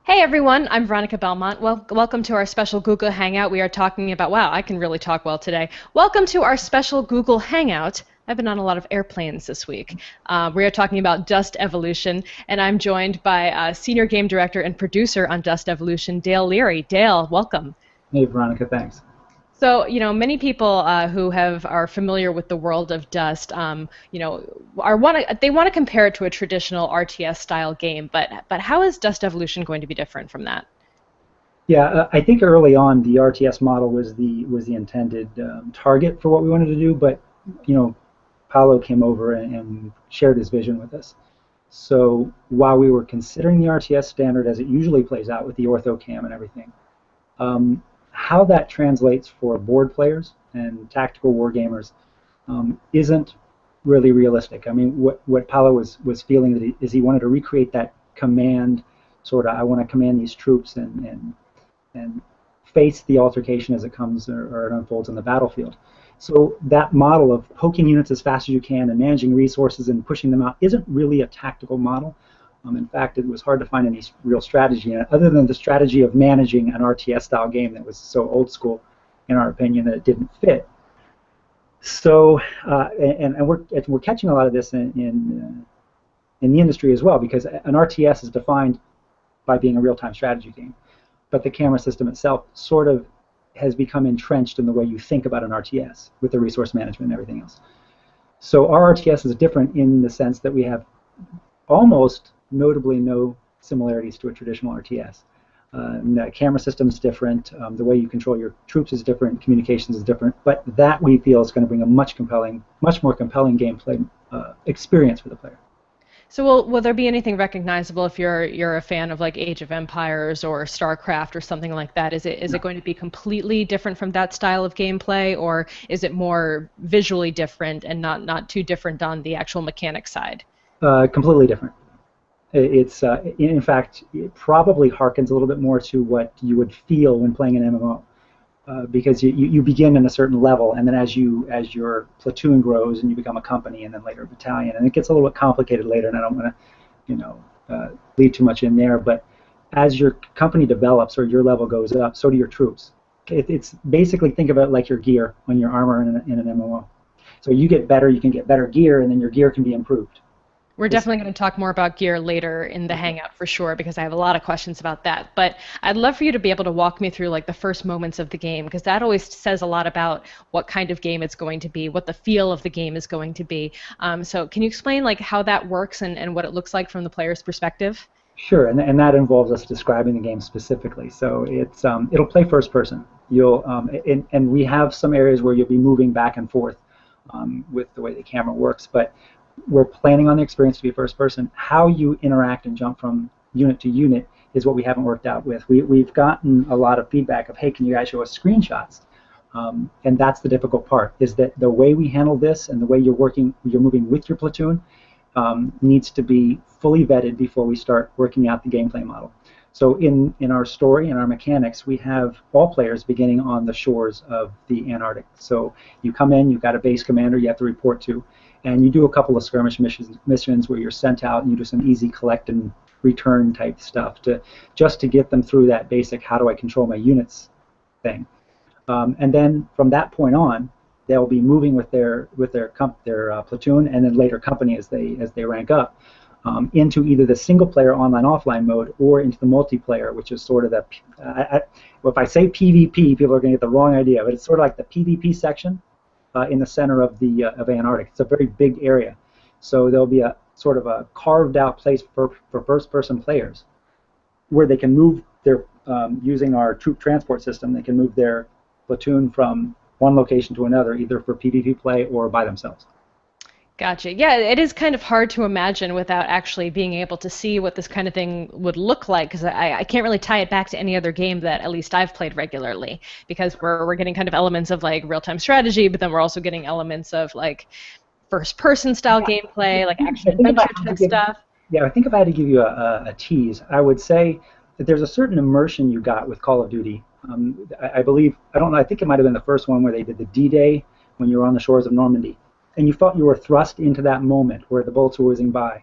Hey everyone, I'm Veronica Belmont. Welcome to our special Google Hangout. We are talking about, wow, I can really talk well today. Welcome to our special Google Hangout. I've been on a lot of airplanes this week. We are talking about Dust.Evolution, and I'm joined by Senior Game Director and Producer on Dust.Evolution, Dale Leary. Dale, welcome. Hey, Veronica, thanks. So, many people who are familiar with the world of Dust, they want to compare it to a traditional RTS style game, but how is Dust Evolution going to be different from that? Yeah, I think early on the RTS model was the intended target for what we wanted to do, but you know, Paolo came over and shared his vision with us. So while we were considering the RTS standard as it usually plays out with the ortho cam and everything, how that translates for board players and tactical war gamers isn't really realistic. I mean, what Paolo was feeling that he wanted to recreate that command sort of. I want to command these troops and face the altercation as it comes or it unfolds on the battlefield. So that model of poking units as fast as you can and managing resources and pushing them out isn't really a tactical model. In fact, it was hard to find any real strategy in it, other than the strategy of managing an RTS-style game that was so old school, in our opinion, that it didn't fit. So, and we're catching a lot of this in the industry as well, because an RTS is defined by being a real-time strategy game, but the camera system itself sort of has become entrenched in the way you think about an RTS with the resource management and everything else. So our RTS is different in the sense that we have almost notably no similarities to a traditional RTS. The camera system is different, the way you control your troops is different, communications is different, but that we feel is going to bring a much more compelling gameplay experience for the player. So will there be anything recognizable if you're a fan of like Age of Empires or StarCraft or something like that? Is it going to be completely different from that style of gameplay, or is it more visually different and not too different on the actual mechanic side? Completely different. It's in fact, it probably harkens a little bit more to what you would feel when playing an MMO, because you begin in a certain level, and then as your platoon grows and you become a company, and then later a battalion, and it gets a little bit complicated later, and I don't want to, lead too much in there. But as your company develops or your level goes up, so do your troops. It's basically, think of it like your gear on your armor in an MMO. So you get better, you can get better gear, and then your gear can be improved. We're definitely going to talk more about gear later in the Hangout for sure, because I have a lot of questions about that. But I'd love for you to be able to walk me through like the first moments of the game, because that always says a lot about what kind of game it's going to be, what the feel of the game is going to be. So can you explain like how that works and what it looks like from the player's perspective? Sure, and that involves us describing the game specifically. So it'll play first person. And we have some areas where you'll be moving back and forth with the way the camera works, but we're planning on the experience to be first person. How you interact and jump from unit to unit is what we haven't worked out with. We've gotten a lot of feedback of, hey, can you guys show us screenshots? And that's the difficult part, is that the way we handle this and the way you're moving with your platoon needs to be fully vetted before we start working out the gameplay model. So in our story and our mechanics, we have all players beginning on the shores of the Antarctic. So you come in, you've got a base commander you have to report to, and you do a couple of skirmish missions where you're sent out and you do some easy collect and return type stuff just to get them through that basic how do I control my units thing. And then from that point on, they'll be moving with their platoon and then later company as they rank up into either the single player online offline mode or into the multiplayer, which is sort of well, if I say PvP, people are going to get the wrong idea, but it's sort of like the PvP section in the center of Antarctic. It's a very big area, so there'll be a sort of a carved out place for first-person players where they can move their using our troop transport system. They can move their platoon from one location to another, either for PvP play or by themselves. Gotcha. Yeah, it is kind of hard to imagine without actually being able to see what this kind of thing would look like, because I can't really tie it back to any other game that at least I've played regularly, because we're getting kind of elements of like real-time strategy, but then we're also getting elements of like first-person style gameplay, like action-adventure type stuff. Yeah, I think if I had to give you a tease, I would say that there's a certain immersion you got with Call of Duty. I believe, I don't know, I think it might have been the first one where they did the D-Day when you were on the shores of Normandy. And you thought you were thrust into that moment where the bullets were whizzing by.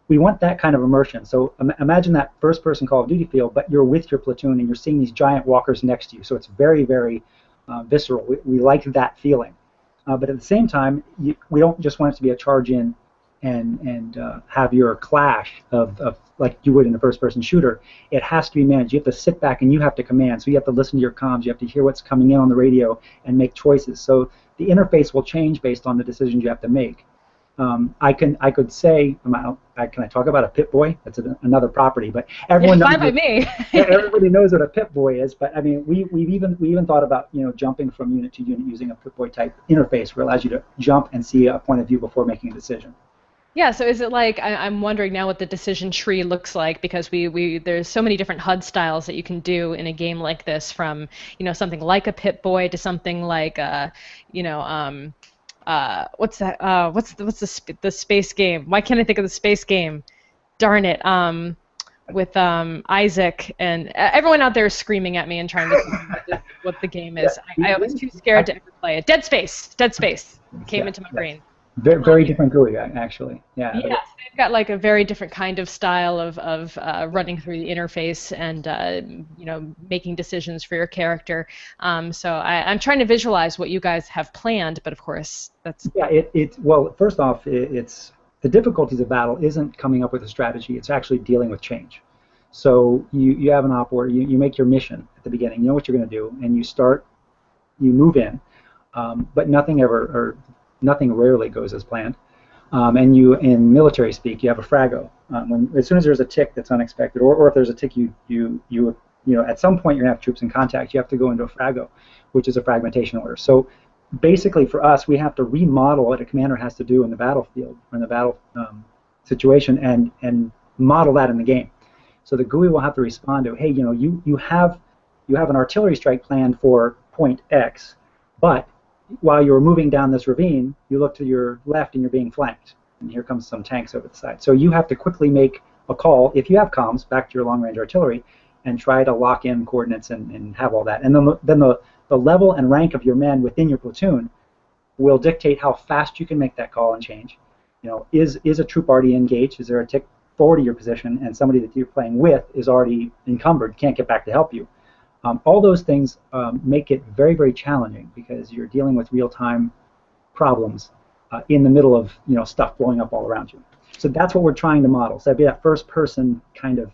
we want that kind of immersion. So imagine that first-person Call of Duty feel, but you're with your platoon and you're seeing these giant walkers next to you. So it's very, very visceral. We like that feeling. But at the same time, we don't just want it to be a charge in and have your clash of like you would in a first-person shooter. It has to be managed. You have to sit back and you have to command. So you have to listen to your comms. You have to hear what's coming in on the radio and make choices. So the interface will change based on the decisions you have to make. I could say, can I talk about a Pip-Boy? That's another property, but everyone knows. Fine by me. Everybody knows what a Pip-Boy is, but I mean, we even thought about jumping from unit to unit using a Pip-Boy type interface, where it allows you to jump and see a point of view before making a decision. Yeah, so is it like, I'm wondering now what the decision tree looks like, because there's so many different HUD styles that you can do in a game like this, from something like a Pip-Boy to something like what's that? What's the space game? Why can't I think of the space game? Darn it! With Isaac, and everyone out there is screaming at me and trying to think what the game is. I was too scared to ever play it. Dead Space. Dead Space came into my brain. Very, very different GUI, actually. Yeah. Yes, they've got like a very different kind of style of running through the interface and making decisions for your character. So I'm trying to visualize what you guys have planned, but of course that's well, first off, it's the difficulties of battle isn't coming up with a strategy. It's actually dealing with change. So you have an op order. You make your mission at the beginning. You know what you're going to do, and you move in, but nothing rarely goes as planned. And in military speak, you have a frago. As soon as there's a tick that's unexpected, or if there's a tick at some point you're going to have troops in contact, you have to go into a frago, which is a fragmentation order. So basically for us, we have to remodel what a commander has to do in the battlefield, or in the battle situation, and model that in the game. So the GUI will have to respond to, hey, you have an artillery strike planned for point X, but while you're moving down this ravine, you look to your left and you're being flanked, and here comes some tanks over the side. So you have to quickly make a call, if you have comms, back to your long-range artillery, and try to lock in coordinates and have all that. And then the level and rank of your men within your platoon will dictate how fast you can make that call and change. Is a troop already engaged? Is there a tick forward to your position, and somebody that you're playing with is already encumbered, can't get back to help you? All those things make it very, very challenging, because you're dealing with real-time problems in the middle of stuff blowing up all around you. So that's what we're trying to model. So that'd be that first-person kind of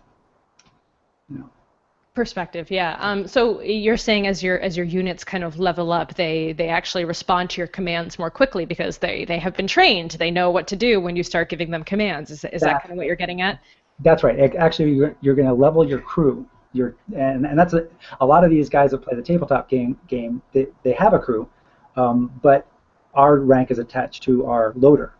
perspective. Yeah. So you're saying as your units kind of level up, they actually respond to your commands more quickly, because they have been trained. They know what to do when you start giving them commands. Is that kind of what you're getting at? That's right. Actually, you're going to level your crew. And that's a lot of these guys that play the tabletop game. They have a crew, but our rank is attached to our loader,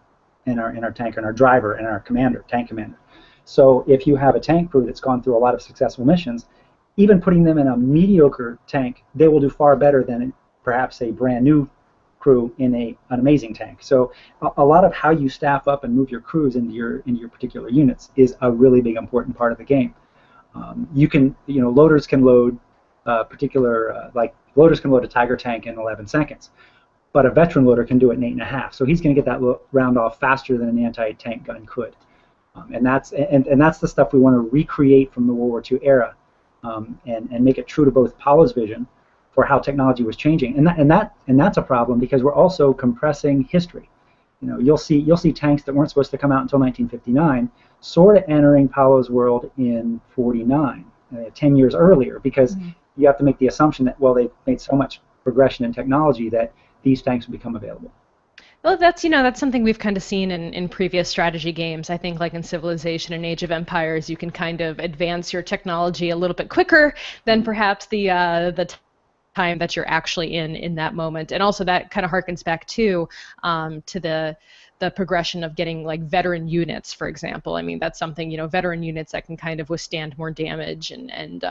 and our tanker, and our driver, and our tank commander. So if you have a tank crew that's gone through a lot of successful missions, even putting them in a mediocre tank, they will do far better than perhaps a brand new crew in an amazing tank. So a lot of how you staff up and move your crews into your particular units is a really big important part of the game. Loaders can load loaders can load a Tiger tank in 11 seconds, but a veteran loader can do it in 8.5. So he's going to get that round off faster than an anti-tank gun could, and that's the stuff we want to recreate from the World War II era, and make it true to both Paulo's vision for how technology was changing, and that's a problem, because we're also compressing history. You'll see tanks that weren't supposed to come out until 1959 sort of entering Paulo's world in 49, 10 years earlier, because you have to make the assumption that, well, they've made so much progression in technology that these tanks will become available. Well, that's something we've kind of seen in previous strategy games. I think like in Civilization and Age of Empires, you can kind of advance your technology a little bit quicker than perhaps the time that you're actually in that moment. And also that kind of harkens back to the progression of getting like veteran units, for example. I mean, that's something, veteran units that can kind of withstand more damage and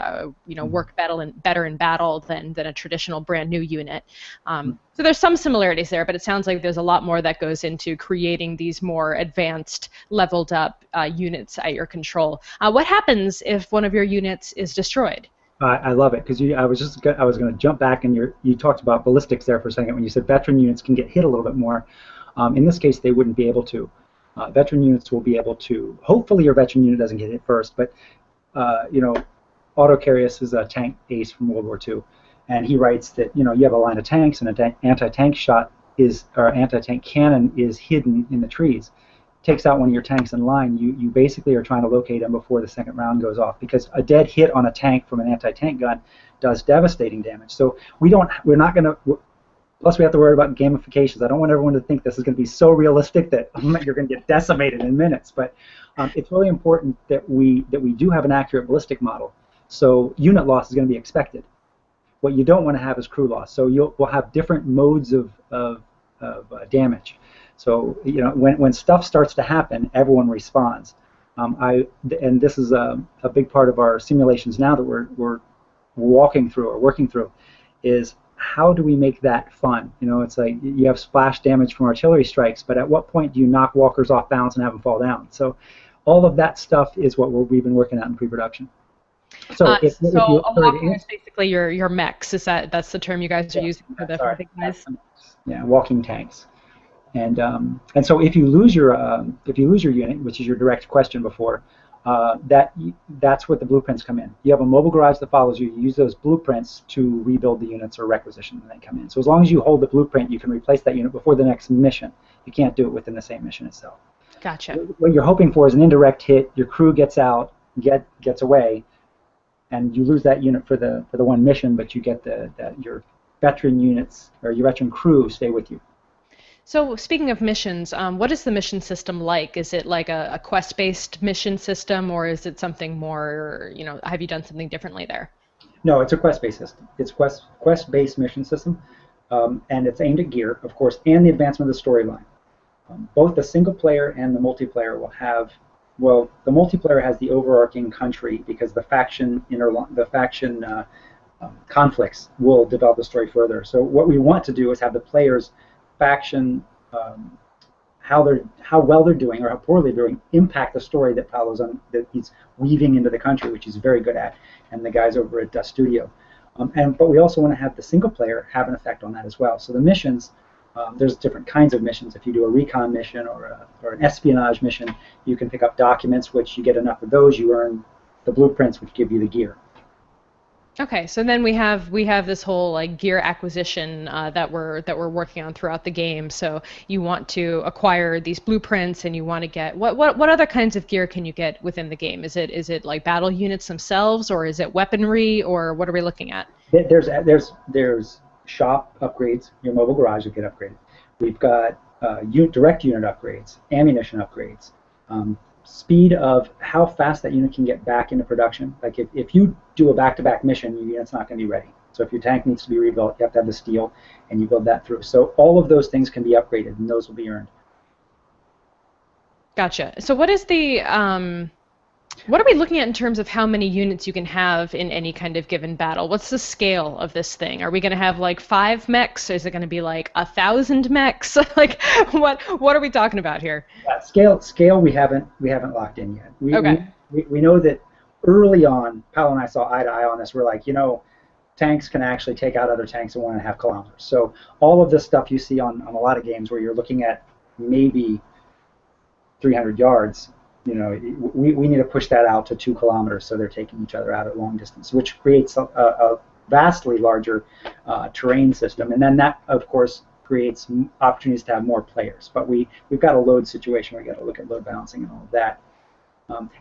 work better in battle than a traditional brand new unit. So there's some similarities there, but it sounds like there's a lot more that goes into creating these more advanced, leveled up units at your control. What happens if one of your units is destroyed? I love it, because I was going to jump back, and you talked about ballistics there for a second when you said veteran units can get hit a little bit more. In this case, they wouldn't be able to. Veteran units will be able to, hopefully your veteran unit doesn't get hit first, but you know, Otto Carius is a tank ace from World War II, and he writes that, you know, you have a line of tanks and an anti-tank shot is, or anti-tank cannon is hidden in the trees. Takes out one of your tanks in line, you basically are trying to locate him before the second round goes off, because a dead hit on a tank from an anti-tank gun does devastating damage. So we're not going to. Plus, we have to worry about gamifications. I don't want everyone to think this is going to be so realistic that you're going to get decimated in minutes. But it's really important that we do have an accurate ballistic model. So unit loss is going to be expected. What you don't want to have is crew loss. So we'll have different modes of damage. So, you know, when stuff starts to happen, everyone responds. And this is a big part of our simulations now that we're walking through or working through, is how do we make that fun? You know, it's like you have splash damage from artillery strikes, but at what point do you knock walkers off balance and have them fall down? So all of that stuff is what we've been working on in pre-production. So if you, a walker is basically your mechs. That's the term you guys are using for the big guys? Yeah, walking tanks. And so if you lose your unit, which is your direct question before, that's where the blueprints come in. You have a mobile garage that follows you. You use those blueprints to rebuild the units or requisition when they come in. So as long as you hold the blueprint, you can replace that unit before the next mission. You can't do it within the same mission itself. Gotcha. What you're hoping for is an indirect hit. Your crew gets out, gets away, and you lose that unit for the one mission, but you get your veteran units or your veteran crew stay with you. So speaking of missions, what is the mission system like? Is it like a quest-based mission system, or is it something more, you know, have you done something differently there? No, it's a quest-based system. It's quest-based mission system, and it's aimed at gear, of course, and the advancement of the storyline. Both the single player and the multiplayer will have, well, the multiplayer has the overarching country because the faction conflicts will develop the story further. So what we want to do is have the players faction, how well they're doing or how poorly they're doing, impact the story that follows on, that he's weaving into the country, which he's very good at, and the guys over at Dust Studio. But we also want to have the single player have an effect on that as well. So the missions, there's different kinds of missions. If you do a recon mission or an espionage mission, you can pick up documents, which you get enough of those, you earn the blueprints, which give you the gear. Okay, so then we have this whole like gear acquisition that we're working on throughout the game. So you want to acquire these blueprints, and you want to get what other kinds of gear can you get within the game? Is it like battle units themselves, or is it weaponry, or what are we looking at? There's shop upgrades. Your mobile garage will get upgraded. We've got direct unit upgrades, ammunition upgrades. Speed of how fast that unit can get back into production. Like if you do a back-to-back mission, your unit's not going to be ready. So if your tank needs to be rebuilt, you have to have the steel, and you build that through. So all of those things can be upgraded, and those will be earned. Gotcha. So what is the what are we looking at in terms of how many units you can have in any kind of given battle? What's the scale of this thing? Are we going to have like 5 mechs? Is it going to be like 1,000 mechs? Like what are we talking about here? Scale we haven't locked in yet. We know that early on, Paolo and I saw eye to eye on this. We're like, you know, tanks can actually take out other tanks in 1.5 kilometers. So all of this stuff you see on a lot of games where you're looking at maybe 300 yards, you know, we need to push that out to 2 kilometers, so they're taking each other out at long distance, which creates a vastly larger terrain system. And then that, of course, creates opportunities to have more players. But we've got a load situation where we got to look at load balancing and all of that.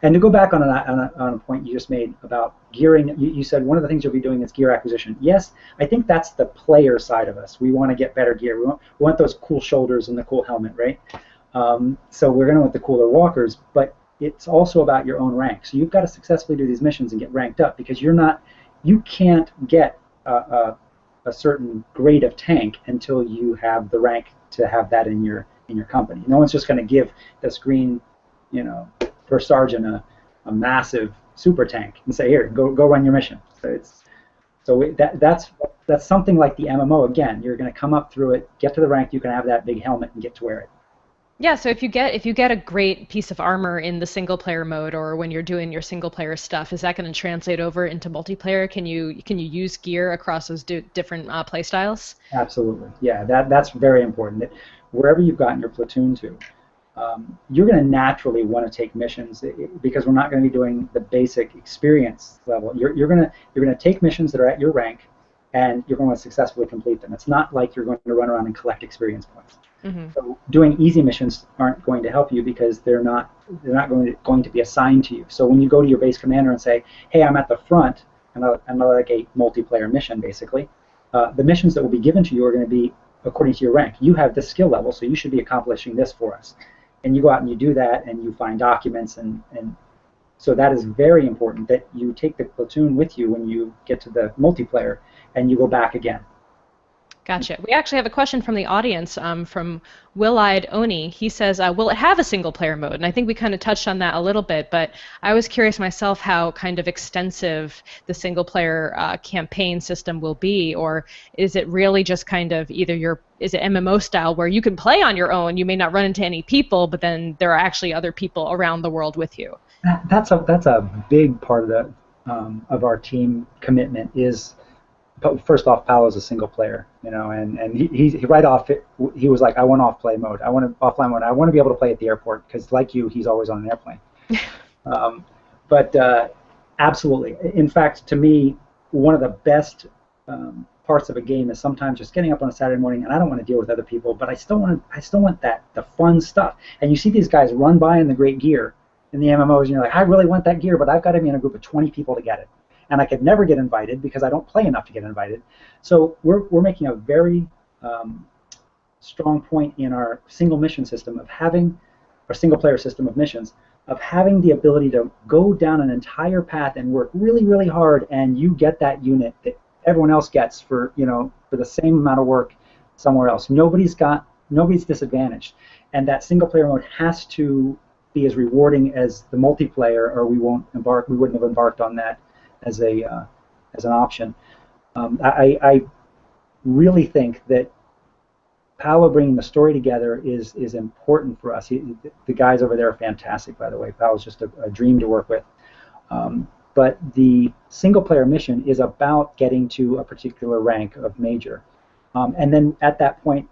And to go back on a point you just made about gearing, you said one of the things you'll be doing is gear acquisition. Yes, I think that's the player side of us. We want to get better gear. We want those cool shoulders and the cool helmet, right? So we're going to want the cooler walkers, but it's also about your own rank. So you've got to successfully do these missions and get ranked up, because you can't get a certain grade of tank until you have the rank to have that in your company. No one's just going to give this green, you know, first sergeant a massive super tank and say, here, go run your mission. So that's something like the MMO. Again, you're going to come up through it, get to the rank, you can have that big helmet and get to wear it. Yeah, so if you get a great piece of armor in the single player mode, or when you're doing your single player stuff, is that going to translate over into multiplayer? Can you use gear across those different play styles? Absolutely, yeah. That's very important. That wherever you've gotten your platoon to, you're going to naturally want to take missions because we're not going to be doing the basic experience level. You're going to take missions that are at your rank, and you're going to successfully complete them. It's not like you're going to run around and collect experience points. Mm-hmm. So doing easy missions aren't going to help you because they're not going to be assigned to you. So when you go to your base commander and say, "Hey, I'm at the front," and like a multiplayer mission, basically, the missions that will be given to you are going to be according to your rank. You have this skill level, so you should be accomplishing this for us. And you go out and you do that, and you find documents, and so that is very important that you take the platoon with you when you get to the multiplayer, and you go back again. Gotcha. We actually have a question from the audience from Will-Eyed Oni. He says, will it have a single-player mode? And I think we kind of touched on that a little bit, but I was curious myself how kind of extensive the single-player campaign system will be, or is it really just kind of either is it MMO style where you can play on your own, you may not run into any people, but then there are actually other people around the world with you? That's a big part of our team commitment is. But first off, Paolo's a single player, and he right off he was like, I want offline mode. I want offline mode. I want to be able to play at the airport because, like you, he's always on an airplane. But absolutely, in fact, to me, one of the best parts of a game is sometimes just getting up on a Saturday morning, and I don't want to deal with other people, but I still want the fun stuff. And you see these guys run by in the great gear in the MMOs, and you're like, I really want that gear, but I've got to be in a group of 20 people to get it. And I could never get invited because I don't play enough to get invited. So we're making a very strong point in our single mission system of having, our single player system of missions, of having the ability to go down an entire path and work really, really hard, and you get that unit that everyone else gets for the same amount of work somewhere else. Nobody's disadvantaged. And that single player mode has to be as rewarding as the multiplayer, or we wouldn't have embarked on that as an option. I really think that Paolo bringing the story together is important for us. The guys over there are fantastic, by the way. Paolo's just a dream to work with. But the single-player mission is about getting to a particular rank of major. And then at that point,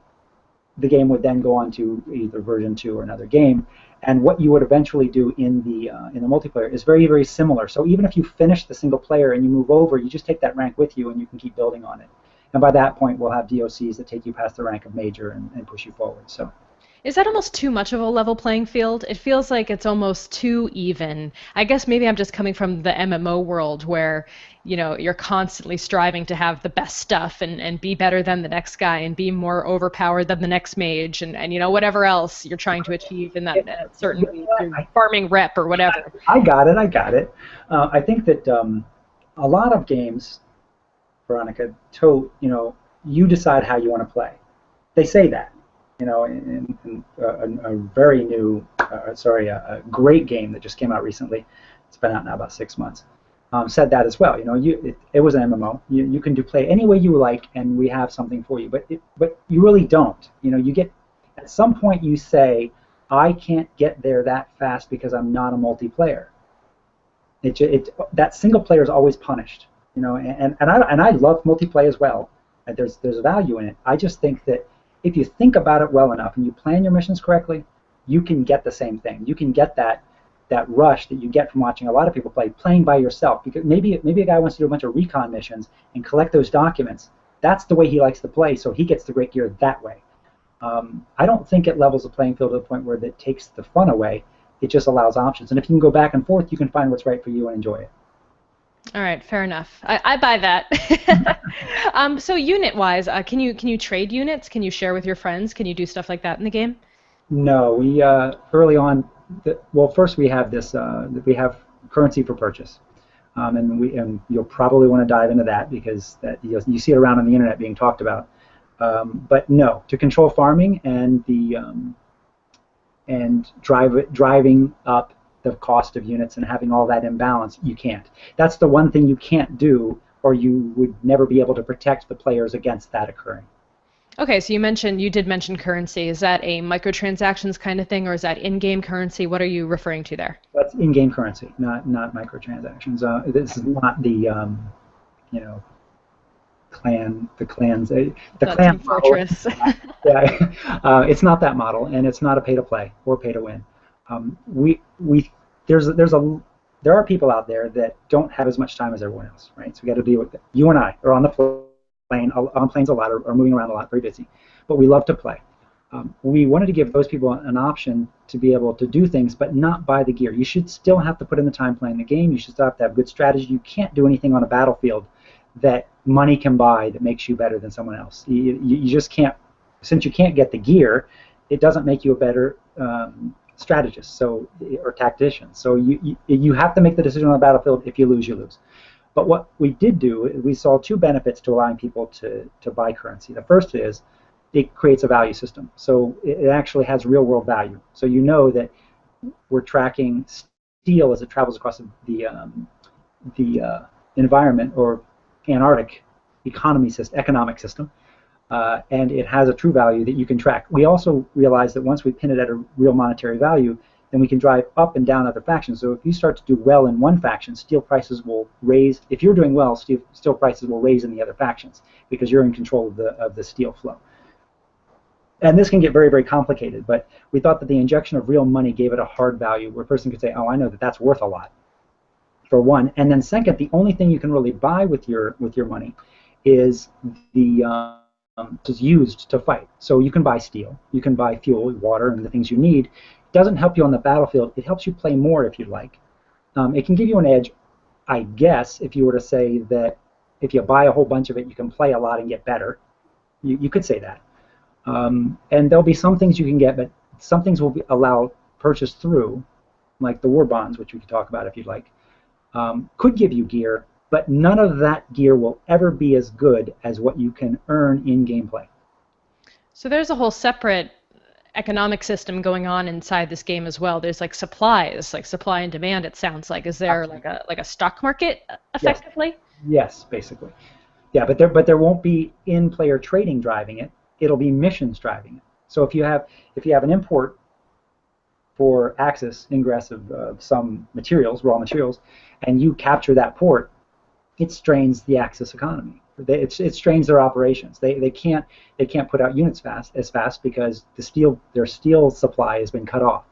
the game would then go on to either version 2 or another game. And what you would eventually do in the multiplayer is very, very similar. So even if you finish the single player and you move over, you just take that rank with you and you can keep building on it. And by that point, we'll have DOCs that take you past the rank of major and push you forward. So. Is that almost too much of a level playing field? It feels like it's almost too even. I guess maybe I'm just coming from the MMO world where, you're constantly striving to have the best stuff and be better than the next guy and be more overpowered than the next mage and whatever else you're trying to achieve in that certain farming rep or whatever. I got it. I think that a lot of games, Veronica, you decide how you want to play. They say that. In a very new, a great game that just came out recently. It's been out now about 6 months. Said that as well. It was an MMO. You can play any way you like, and we have something for you. But you really don't. You get at some point you say, I can't get there that fast because I'm not a multiplayer. That single player is always punished. And I love multiplayer as well. There's value in it. I just think that if you think about it well enough and you plan your missions correctly, you can get the same thing. You can get that rush that you get from watching a lot of people playing by yourself. Because maybe a guy wants to do a bunch of recon missions and collect those documents. That's the way he likes to play, so he gets the great gear that way. I don't think it levels the playing field to the point where it takes the fun away. It just allows options. And if you can go back and forth, you can find what's right for you and enjoy it. All right, fair enough. I buy that. So unit-wise, can you trade units? Can you share with your friends? Can you do stuff like that in the game? No, we early on. First we have this. We have currency for purchase, and you'll probably want to dive into that because you see it around on the internet being talked about. But no, to control farming and driving up the cost of units and having all that imbalance, you can't. That's the one thing you can't do, or you would never be able to protect the players against that occurring. Okay, so you did mention currency. Is that a microtransactions kind of thing, or is that in-game currency? What are you referring to there? That's in-game currency, not microtransactions. This is not the the clans, the Not clan Team model. Fortress. Yeah, it's not that model, and it's not a pay to play or pay to win. We there's a there are people out there that don't have as much time as everyone else, right? So we got to deal with it. You and I are on the plane, on planes a lot, or moving around a lot, very busy, but we love to play. We wanted to give those people an option to be able to do things, but not buy the gear. You should still have to put in the time playing the game. You should still have to have good strategy. You can't do anything on a battlefield that money can buy that makes you better than someone else. You just can't. Since you can't get the gear, it doesn't make you a better strategist, or tactician. So you have to make the decision on the battlefield. If you lose, you lose. But what we did do, we saw two benefits to allowing people to buy currency. The first is it creates a value system. So it actually has real world value. So you know that we're tracking steel as it travels across the environment or Antarctic economic system, and it has a true value that you can track. We also realize that once we pin it at a real monetary value, then we can drive up and down other factions. So if you start to do well in one faction, steel prices will raise. If you're doing well, steel prices will raise in the other factions because you're in control of the steel flow. And this can get very, very complicated, but we thought that the injection of real money gave it a hard value where a person could say, oh, I know that that's worth a lot, for one. And then second, the only thing you can really buy with your money is is used to fight. So you can buy steel, you can buy fuel, water, and the things you need. It doesn't help you on the battlefield. It helps you play more if you'd like. It can give you an edge, I guess, if you were to say that if you buy a whole bunch of it, you can play a lot and get better. You could say that. And there'll be some things you can get, but some things will be allowed purchase through, like the war bonds, which we could talk about if you'd like, could give you gear, but none of that gear will ever be as good as what you can earn in gameplay. So there's a whole separate economic system going on inside this game as well. There's like supplies, like supply and demand, it sounds like. Is there like a stock market effectively? Yes, basically. Yeah, but there won't be in-player trading driving it. It'll be missions driving it. So if you have an import for ingress of some materials, raw materials, and you capture that port, it strains the Axis economy. It strains their operations. They can't put out units as fast because their steel supply has been cut off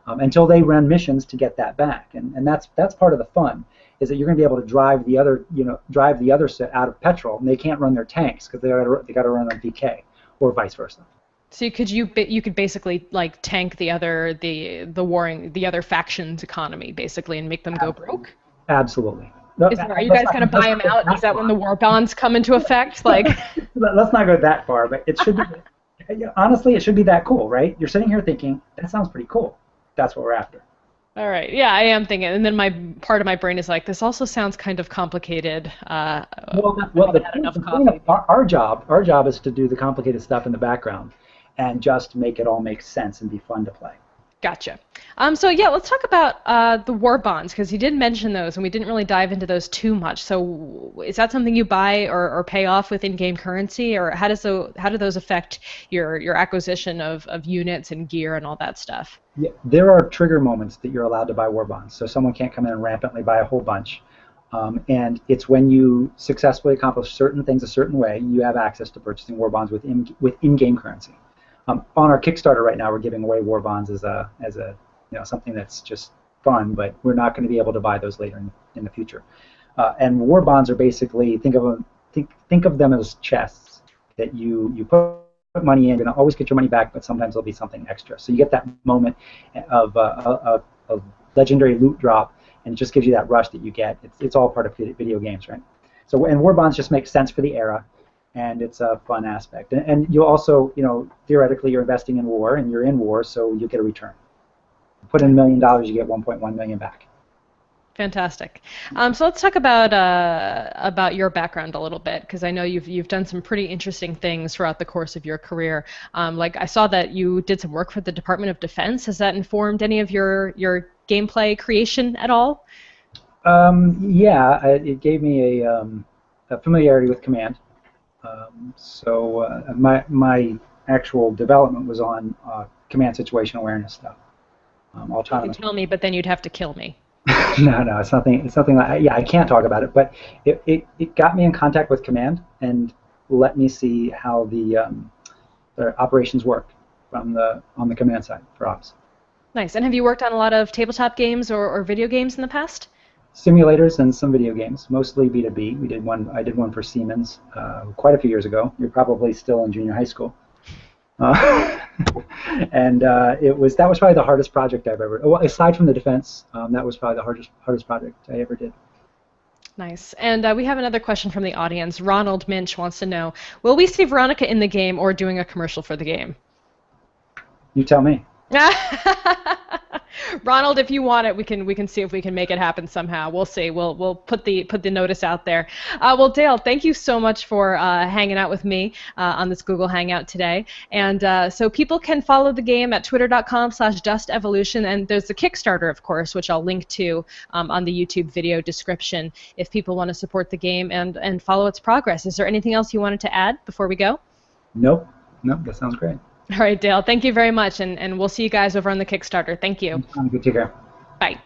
until they run missions to get that back. And that's part of the fun, is that you're going to be able to drive the other set out of petrol, and they can't run their tanks because they got to run on DK, or vice versa. So you could basically like tank the other faction's economy basically and make them go broke? Absolutely. Are you guys going to buy them out? Is that when the war bonds come into effect? Like, let's not go that far, but it should be. Honestly, it should be that cool, right? You're sitting here thinking that sounds pretty cool. That's what we're after. All right. Yeah, I am thinking, and then part of my brain is like, this also sounds kind of complicated. Our job is to do the complicated stuff in the background, and just make it all make sense and be fun to play. Gotcha. So yeah, let's talk about the war bonds, because you did mention those, and we didn't really dive into those too much. So is that something you buy or pay off with in-game currency, or how do those affect your acquisition of units and gear and all that stuff? Yeah, there are trigger moments that you're allowed to buy war bonds. So someone can't come in and rampantly buy a whole bunch. And it's when you successfully accomplish certain things a certain way, you have access to purchasing war bonds with in-game currency. On our Kickstarter right now, we're giving away war bonds as a something that's just fun, but we're not going to be able to buy those later in the future. And war bonds are basically, think of them as chests that you put money in. You're going to always get your money back, but sometimes there'll be something extra. So you get that moment of a legendary loot drop, and it just gives you that rush that you get. It's all part of video games, right? So, and war bonds just make sense for the era, and it's a fun aspect. And you also, theoretically, you're investing in war, and you're in war, so you get a return. Put in $1 million, you get 1.1 million back. Fantastic. So let's talk about your background a little bit, because I know you've done some pretty interesting things throughout the course of your career. Like I saw that you did some work for the Department of Defense. Has that informed any of your gameplay creation at all? Yeah, it gave me a familiarity with command. So my actual development was on command situation awareness stuff. You can tell me, but then you'd have to kill me. No, it's nothing. It's nothing like, yeah, I can't talk about it, but it got me in contact with Command and let me see how the operations work from the on the command side for ops. Nice. And have you worked on a lot of tabletop games or video games in the past? Simulators and some video games, mostly B2B. We did one. I did one for Siemens quite a few years ago. You're probably still in junior high school. Uh, and it was that was probably the hardest project I've ever. Well, aside from the defense, that was probably the hardest project I ever did. Nice. And we have another question from the audience. Ronald Minch wants to know, will we see Veronica in the game or doing a commercial for the game? You tell me. Ronald, if you want it, we can see if we can make it happen somehow. We'll see. We'll put the notice out there. Well, Dale, thank you so much for hanging out with me on this Google Hangout today. And so people can follow the game at twitter.com/Dust.Evolution, and there's the Kickstarter, of course, which I'll link to on the YouTube video description if people want to support the game and follow its progress. Is there anything else you wanted to add before we go? Nope. Nope. That sounds great. All right, Dale, thank you very much, and we'll see you guys over on the Kickstarter. Thank you. Good to go. Bye.